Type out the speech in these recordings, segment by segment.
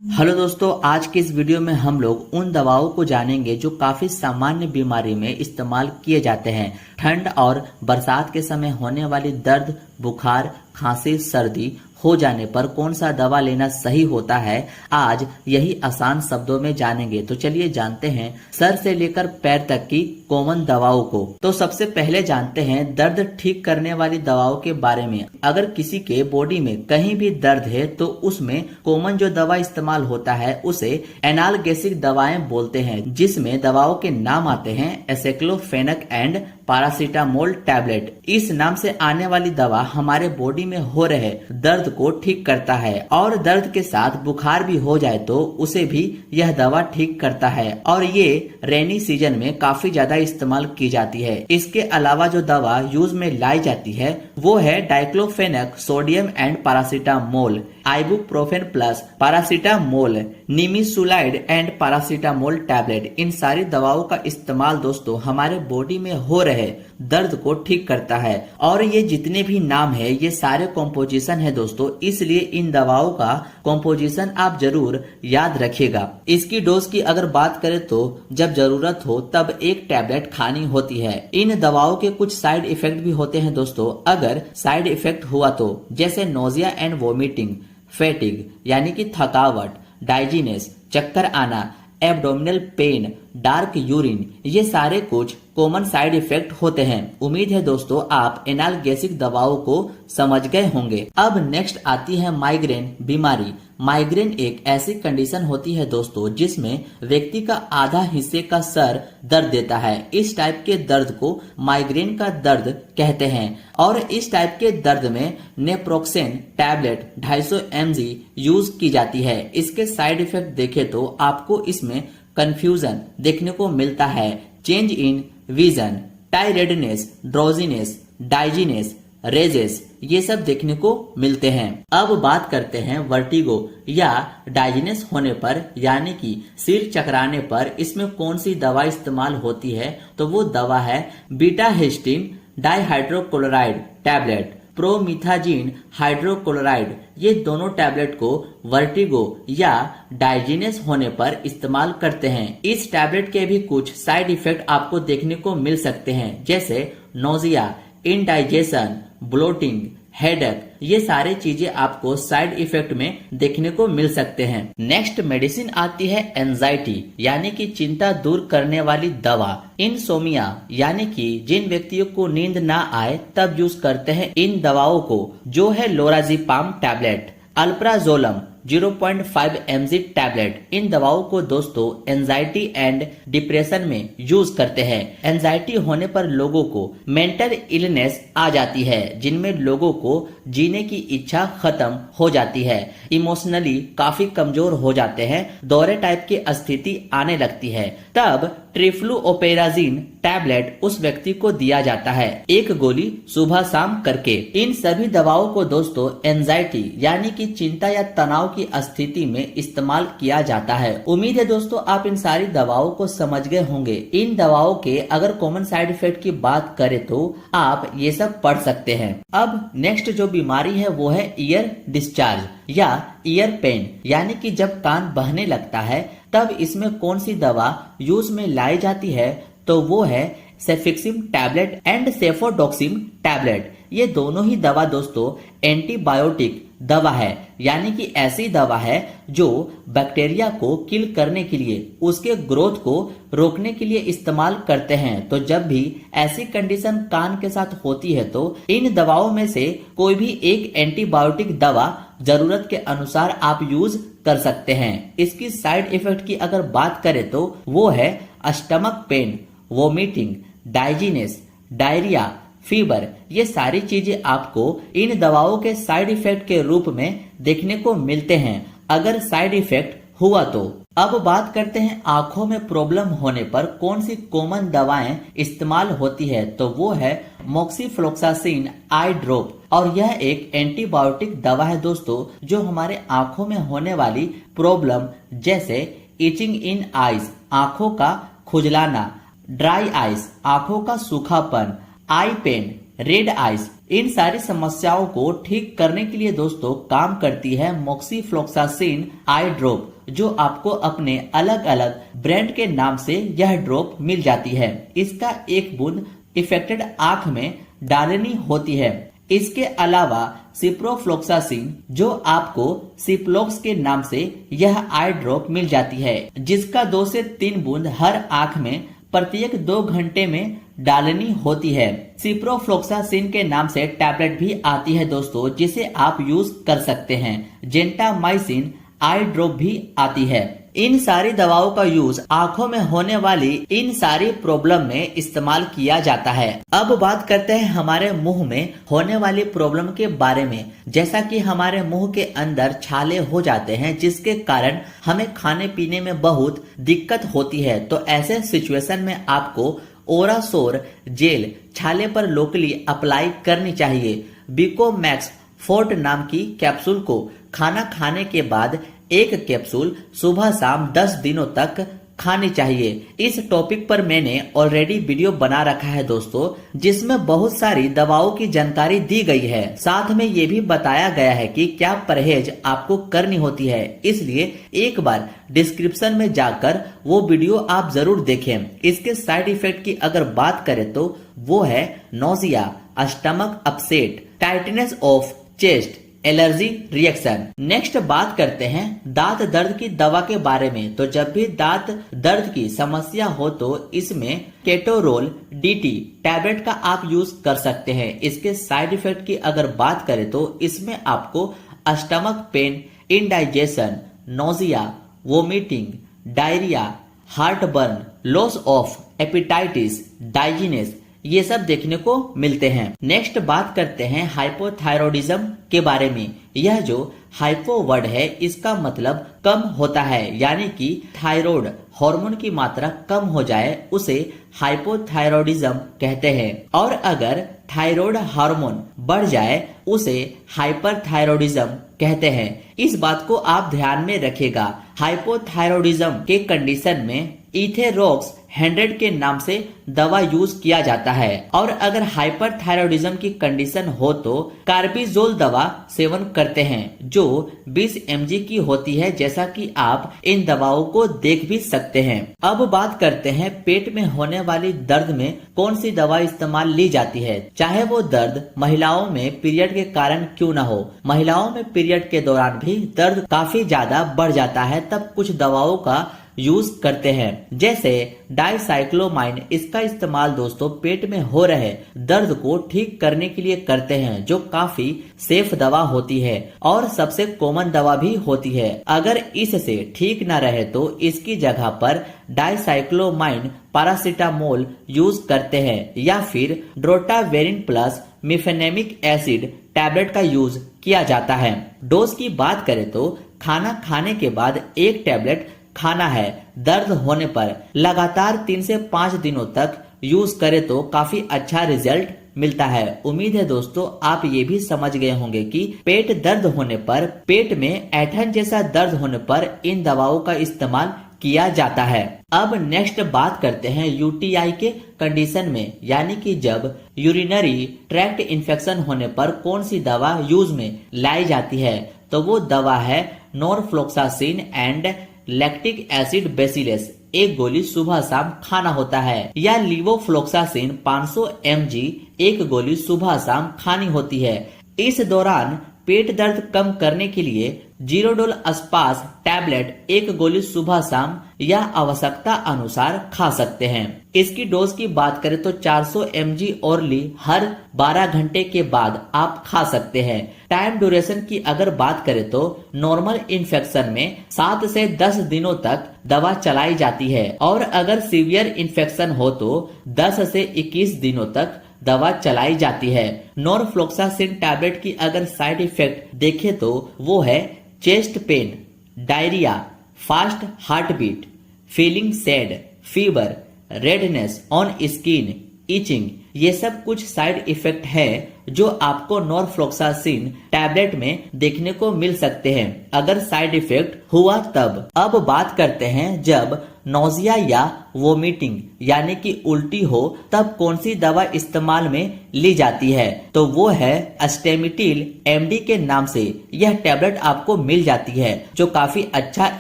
Hello दोस्तों, आज के इस वीडियो में हम लोग उन दवाओं को जानेंगे जो काफी सामान्य बीमारी में इस्तेमाल किए जाते हैं। ठंड और बरसात के समय होने वाली दर्द, बुखार, खांसी, सर्दी हो जाने पर कौन सा दवा लेना सही होता है, आज यही आसान शब्दों में जानेंगे। तो चलिए जानते हैं सर से लेकर पैर तक की कॉमन दवाओं को। तो सबसे पहले जानते हैं दर्द ठीक करने वाली दवाओं के बारे में। अगर किसी के बॉडी में कहीं भी दर्द है तो उसमें कॉमन जो दवा इस्तेमाल होता है उसे एनाल्गेसिक दवाएं बोलते हैं, जिसमें दवाओं के नाम आते हैं एसाइक्लोफेनेक एंड पैरासीटामोल टैबलेट। इस नाम से आने वाली दवा हमारे बॉडी में हो रहे दर्द को ठीक करता है और दर्द के साथ बुखार भी हो जाए तो उसे भी यह दवा ठीक करता है और ये रेनी सीजन में काफी ज्यादा इस्तेमाल की जाती है। इसके अलावा जो दवा यूज में लाई जाती है वो है diclofenac sodium and paracetamol, ibuprofen plus paracetamol, nimesulide and paracetamol tablet. इन सारी दवाओं का इस्तेमाल दोस्तों हमारे बॉडी में हो रहे दर्द को ठीक करता है और ये जितने भी नाम है ये सारे कॉम्पोजिशन है दोस्तों, इसलिए इन दवाओं का कॉम्पोजिशन आप जरूर याद रखिएगा। इसकी डोज की अगर बात करें तो जब जरूरत हो तब एक टैबलेट खानी होती है। इन दवाओं के कुछ साइड इफेक्ट भी होते हैं दोस्तों। अगर साइड इफेक्ट हुआ तो जैसे नोजिया एंड वोमिटिंग, फेटिग यानी कि थकावट, डाइजीनेस, चक्कर आना, एब्डोमिनल पेन, डार्क यूरिन, ये सारे कुछ कॉमन साइड इफेक्ट होते हैं। उम्मीद है दोस्तों आप एनाल्गेसिक दवाओं को समझ गए होंगे। अब नेक्स्ट आती है माइग्रेन बीमारी। माइग्रेन एक ऐसी कंडीशन होती है दोस्तों जिसमें व्यक्ति का आधा हिस्से का सर दर्द देता है। इस टाइप के दर्द को माइग्रेन का दर्द कहते हैं और इस टाइप के दर्द में नेप्रोक्सेन टैबलेट 250 mg यूज की जाती है। इसके साइड इफेक्ट देखें तो आपको इसमें कंफ्यूजन देखने को मिलता है, change in vision, टायरेडनेस, drowsiness, डाइजीनेस, raises, ये सब देखने को मिलते हैं। अब बात करते हैं वर्टिगो या डाइजीनेस होने पर यानी कि सिर चकराने पर इसमें कौन सी दवा इस्तेमाल होती है, तो वो दवा है बीटा हिस्टीन डाइहाइड्रोक्लोराइड टैबलेट, प्रोमिथाजीन हाइड्रोक्लोराइड। ये दोनों टैबलेट को वर्टिगो या डाइजीनेस होने पर इस्तेमाल करते हैं। इस टैबलेट के भी कुछ साइड इफेक्ट आपको देखने को मिल सकते हैं, जैसे नोजिया, इंडाइजेशन, ब्लोटिंग, हेडेक। ये सारे चीजें आपको साइड इफेक्ट में देखने को मिल सकते हैं। नेक्स्ट मेडिसिन आती है एंजाइटी यानी कि चिंता दूर करने वाली दवा। इनसोमिया यानी कि जिन व्यक्तियों को नींद ना आए तब यूज करते हैं इन दवाओं को, जो है लोराजिपाम टैबलेट, अल्प्राजोलम 0.5 mg टैबलेट। इन दवाओं को दोस्तों एंजाइटी एंड डिप्रेशन में यूज करते हैं। एंजाइटी होने पर लोगों को मेंटल इलनेस आ जाती है, जिनमें लोगों को जीने की इच्छा खत्म हो जाती है, इमोशनली काफी कमजोर हो जाते हैं, दौरे टाइप की स्थिति आने लगती है। तब ट्रिफ्लूओपेराजिन टैबलेट उस व्यक्ति को दिया जाता है, एक गोली सुबह शाम करके। इन सभी दवाओं को दोस्तों एंजाइटी यानी कि चिंता या तनाव की स्थिति में इस्तेमाल किया जाता है। उम्मीद है दोस्तों आप इन सारी दवाओं को समझ गए होंगे। इन दवाओं के अगर कॉमन साइड इफेक्ट की बात करें तो आप ये सब पढ़ सकते हैं। अब नेक्स्ट जो बीमारी है वो है ईयर डिस्चार्ज या ईयर पेन यानी कि जब कान बहने लगता है तब इसमें कौन सी दवा यूज में लाई जाती है, तो वो है सेफिक्सिम टैबलेट एंड सेफोडोक्सिम टैबलेट। ये दोनों ही दवा दोस्तों एंटीबायोटिक दवा है यानी कि ऐसी दवा है जो बैक्टीरिया को किल करने के लिए, उसके ग्रोथ को रोकने के लिए इस्तेमाल करते हैं। तो जब भी ऐसी कंडीशन कान के साथ होती है तो इन दवाओं में से कोई भी एक एंटीबायोटिक दवा जरूरत के अनुसार आप यूज कर सकते हैं। इसकी साइड इफेक्ट की अगर बात करें तो वो है stomach pain, vomiting, dizziness, diarrhoea, fever. ये सारी चीजें आपको इन दवाओं के साइड इफेक्ट के रूप में देखने को मिलते हैं अगर साइड इफेक्ट हुआ तो। अब बात करते हैं आंखों में प्रॉब्लम होने पर कौन सी कॉमन दवाएं इस्तेमाल होती है, तो वो है मोक्सीफ्लोक्सासिन आई ड्रॉप और यह एक एंटीबायोटिक दवा है दोस्तों जो हमारे आंखों में होने वाली प्रॉब्लम जैसे इचिंग इन आईज, आंखों का खुजलाना, ड्राई आइज, आंखों का सूखापन, आई पेन, रेड आइज, इन सारी समस्याओं को ठीक करने के लिए दोस्तों काम करती है मोक्सीफ्लोक्सासिन आई ड्रॉप, जो आपको अपने अलग अलग ब्रांड के नाम से यह ड्रॉप मिल जाती है। इसका एक बूंद इफेक्टेड आंख में डालनी होती है। इसके अलावा सिप्रोफ्लोक्सासिन, जो आपको सिप्लोक्स के नाम से यह आई ड्रॉप मिल जाती है, जिसका 2 से 3 बूंद हर आंख में प्रत्येक 2 घंटे में डालनी होती है। सिप्रोफ्लोक्सासिन के नाम से टैबलेट भी आती है दोस्तों, जिसे आप यूज कर सकते हैं। जेंटामाइसिन आई ड्रॉप भी आती है। इन सारी दवाओं का यूज आंखों में होने वाली इन सारी प्रॉब्लम में इस्तेमाल किया जाता है। अब बात करते हैं हमारे मुंह में होने वाली प्रॉब्लम के बारे में। जैसा कि हमारे मुंह के अंदर छाले हो जाते हैं, जिसके कारण हमें खाने पीने में बहुत दिक्कत होती है। तो ऐसे सिचुएशन में आपको ओरासोर जेल छाले पर लोकली अप्लाई करनी चाहिए। बिकोमैक्स फोर्ट नाम की कैप्सूल को खाना खाने के बाद 1 कैप्सूल सुबह शाम 10 दिनों तक खानी चाहिए। इस टॉपिक पर मैंने ऑलरेडी वीडियो बना रखा है दोस्तों, जिसमें बहुत सारी दवाओं की जानकारी दी गई है। साथ में ये भी बताया गया है कि क्या परहेज आपको करनी होती है। इसलिए एक बार डिस्क्रिप्शन में जाकर वो वीडियो आप जरूर देखें। इसके साइड इफेक्ट की अगर बात करें तो वो है nausea, stomach upset, tightness of chest, allergy reaction. Next बात करते हैं दांत दर्द की दवा के बारे में। तो जब भी दांत दर्द की समस्या हो तो इसमें केटोरोल डीटी टैबलेट का आप यूज कर सकते हैं। इसके साइड इफेक्ट की अगर बात करें तो इसमें आपको stomach pain, indigestion, nausea, vomiting, diarrhoea, heart burn, loss of appetite, dizziness, ये सब देखने को मिलते हैं। नेक्स्ट बात करते हैं हाइपोथायरॉयडिज्म के बारे में। यह जो हाइपो वर्ड है, इसका मतलब कम होता है, यानी कि थायराइड हार्मोन की मात्रा कम हो जाए उसे हाइपोथायरॉयडिज्म कहते हैं। और अगर थायराइड हार्मोन बढ़ जाए उसे हाइपरथायरॉयडिज्म कहते हैं। इस बात को आप ध्यान में रखिएगा। हाइपोथायरॉयडिज्म के कंडीशन में इथेरोक्स 100 के नाम से दवा यूज किया जाता है। और अगर हाइपरथायरॉयडिज्म की कंडीशन हो तो कार्बिजोल दवा सेवन करते हैं, जो 20 mg की होती है, जैसा कि आप इन दवाओं को देख भी सकते हैं। अब बात करते हैं पेट में होने वाली दर्द में कौन सी दवा इस्तेमाल ली जाती है। चाहे वो दर्द महिलाओं में पीरियड के कारण क्यों न हो, महिलाओं में पीरियड के दौरान भी दर्द काफी ज्यादा बढ़ जाता है, तब कुछ दवाओं का यूज करते हैं, जैसे डाइसाइक्लोमाइन। इसका इस्तेमाल दोस्तों पेट में हो रहे दर्द को ठीक करने के लिए करते हैं, जो काफी सेफ दवा होती है और सबसे कॉमन दवा भी होती है। अगर इससे ठीक न रहे तो इसकी जगह पर डाइसाइक्लोमाइन पैरासीटामोल यूज करते हैं, या फिर ड्रोटावेरिन प्लस मिफेनेमिक एसिड टैबलेट का यूज किया जाता है। डोज की बात करें तो खाना खाने के बाद 1 टैबलेट खाना है। दर्द होने पर लगातार 3 से 5 दिनों तक यूज करें तो काफी अच्छा रिजल्ट मिलता है। उम्मीद है दोस्तों आप ये भी समझ गए होंगे कि पेट दर्द होने पर, पेट में ऐंठन जैसा दर्द होने पर इन दवाओं का इस्तेमाल किया जाता है। अब नेक्स्ट बात करते हैं यूटीआई के कंडीशन में, यानी कि जब यूरिनरी ट्रैक्ट इन्फेक्शन होने पर कौन सी दवा यूज में लाई जाती है। तो वो दवा है norfloxacin and lactic acid bacillus. 1 गोली सुबह शाम खाना होता है, या लीवोफ्लोक्सासिन 500 mg 1 गोली सुबह शाम खानी होती है। इस दौरान पेट दर्द कम करने के लिए जीरोडोल अस्पास टैबलेट 1 गोली सुबह शाम या आवश्यकता अनुसार खा सकते हैं। इसकी डोज की बात करें तो 400 mg ओरली हर 12 घंटे के बाद आप खा सकते हैं। टाइम ड्यूरेशन की अगर बात करें तो नॉर्मल इन्फेक्शन में 7 से 10 दिनों तक दवा चलाई जाती है, और अगर सीवियर इन्फेक्शन हो तो 10 से 21 दिनों तक दवा चलाई जाती है। नॉरफ्लोक्सासिन टैबलेट की अगर साइड इफेक्ट देखें तो वो है chest pain, diarrhoea, fast heartbeat, feeling sad, fever, redness on skin, itching. ये सब कुछ साइड इफेक्ट है जो आपको नॉरफ्लोक्सासिन टैबलेट में देखने को मिल सकते हैं, अगर साइड इफेक्ट हुआ तब। अब बात करते हैं जब नौजिया या वोमिटिंग यानी कि उल्टी हो तब कौन सी दवा इस्तेमाल में ली जाती है, तो वो है अस्टेमिटिल एमडी के नाम से। यह टेबलेट आपको मिल जाती है जो काफी अच्छा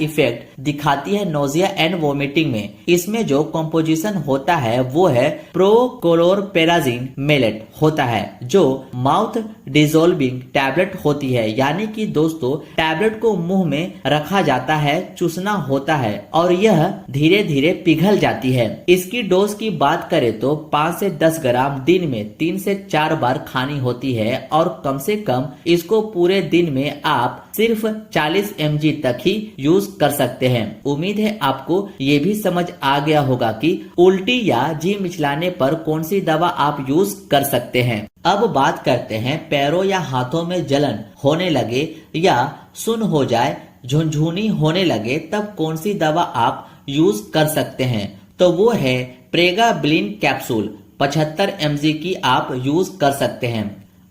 इफेक्ट दिखाती है नोजिया एंड वोमिटिंग में। इसमें जो कंपोजिशन होता है वो है प्रोक्लोरपेराजिन मेलेट होता है जो माउथ डिसॉल्विंग टैबलेट होती है, यानी कि दोस्तों टैबलेट को मुंह में रखा जाता है, चूसना होता है और यह धीरे धीरे पिघल जाती है। इसकी डोज की बात करें तो 5 से 10 ग्राम दिन में 3 से 4 बार खानी होती है और कम से कम इसको पूरे दिन में आप सिर्फ 40 mg तक ही यूज कर सकते हैं। उम्मीद है आपको ये भी समझ आ गया होगा कि उल्टी या जी मिचलाने पर कौन सी दवा आप यूज कर सकते हैं। अब बात करते हैं पैरों या हाथों में जलन होने लगे या सुन्न हो जाए, झुनझुनी होने लगे तब कौन सी दवा आप यूज कर सकते हैं, तो वो है प्रेगाब्लिन कैप्सूल 75 mg की आप यूज कर सकते हैं।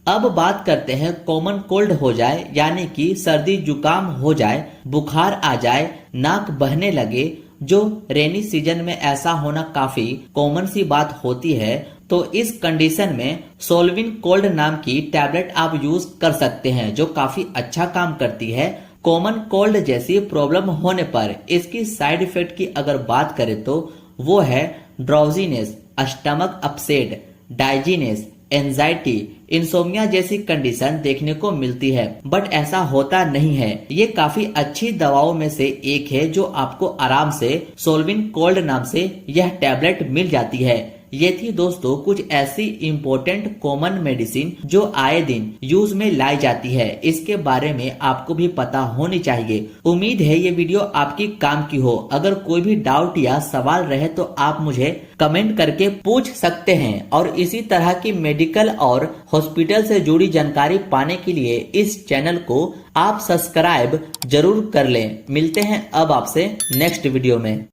अब बात करते हैं कॉमन कोल्ड हो जाए यानी कि सर्दी जुकाम हो जाए, बुखार आ जाए, नाक बहने लगे, जो रेनी सीजन में ऐसा होना काफी कॉमन सी बात होती है, तो इस कंडीशन में सोल्विन कोल्ड नाम की टैबलेट आप यूज कर सकते हैं जो काफी अच्छा काम करती है। कॉमन कोल्ड जैसी प्रॉब्लम होने पर इसकी साइड इफेक्ट की अगर बात करें तो वो है drowsiness, stomach upset, dizziness, anxiety, insomnia जैसी कंडीशन देखने को मिलती है, बट ऐसा होता नहीं है। ये काफी अच्छी दवाओं में से एक है जो आपको आराम से सोल्विन कोल्ड नाम से यह टैबलेट मिल जाती है। ये थी दोस्तों कुछ ऐसी इम्पोर्टेंट कॉमन मेडिसिन जो आए दिन यूज में लाई जाती है, इसके बारे में आपको भी पता होनी चाहिए। उम्मीद है ये वीडियो आपकी काम की हो। अगर कोई भी डाउट या सवाल रहे तो आप मुझे कमेंट करके पूछ सकते हैं और इसी तरह की मेडिकल और हॉस्पिटल से जुड़ी जानकारी पाने के लिए इस चैनल को आप सब्सक्राइब जरूर कर लें। मिलते हैं अब आपसे नेक्स्ट वीडियो में।